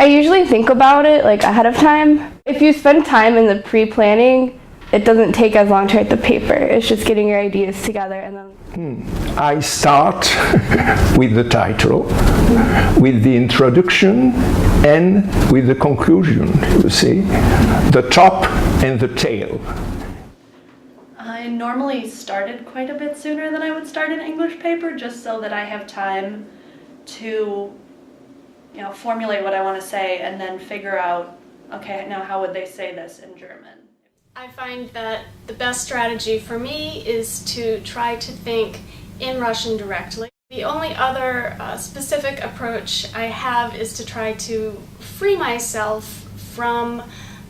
I usually think about it like ahead of time. If you spend time in the pre-planning, it doesn't take as long to write the paper. It's just getting your ideas together and then... I start with the title, with the introduction, and with the conclusion, you see, the top and the tail. I normally started quite a bit sooner than I would start an English paper, just so that I have time to, formulate what I want to say and then figure out, okay, now how would they say this in German? I find that the best strategy for me is to try to think in Russian directly. The only other specific approach I have is to try to free myself from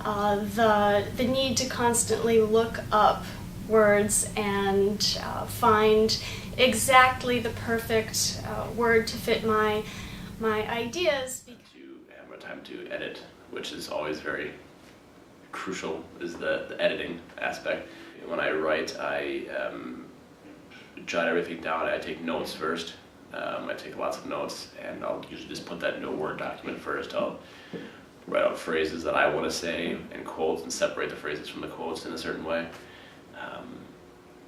the need to constantly look up words and find exactly the perfect word to fit my ideas. To have more time to edit, which is always very crucial, is the editing aspect. When I write, I jot everything down. I take notes first. I take lots of notes, and I'll usually just put that into a Word document first. I'll write out phrases that I want to say and quotes and separate the phrases from the quotes in a certain way.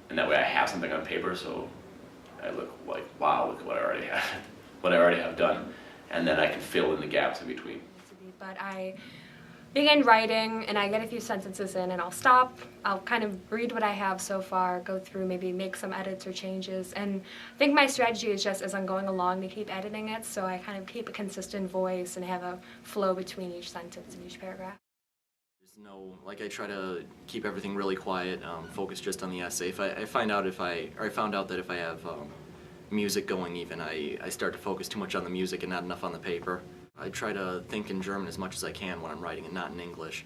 And that way I have something on paper, so I look like, wow, look what I already have done. And then I can fill in the gaps in between. But I begin writing and I get a few sentences in and I'll stop, I'll kind of read what I have so far, go through, maybe make some edits or changes, and I think my strategy is just as I'm going along to keep editing it, so I kind of keep a consistent voice and have a flow between each sentence and each paragraph. I try to keep everything really quiet, focus just on the essay. I found out that if I have music going even, I start to focus too much on the music and not enough on the paper. I try to think in German as much as I can when I'm writing and not in English.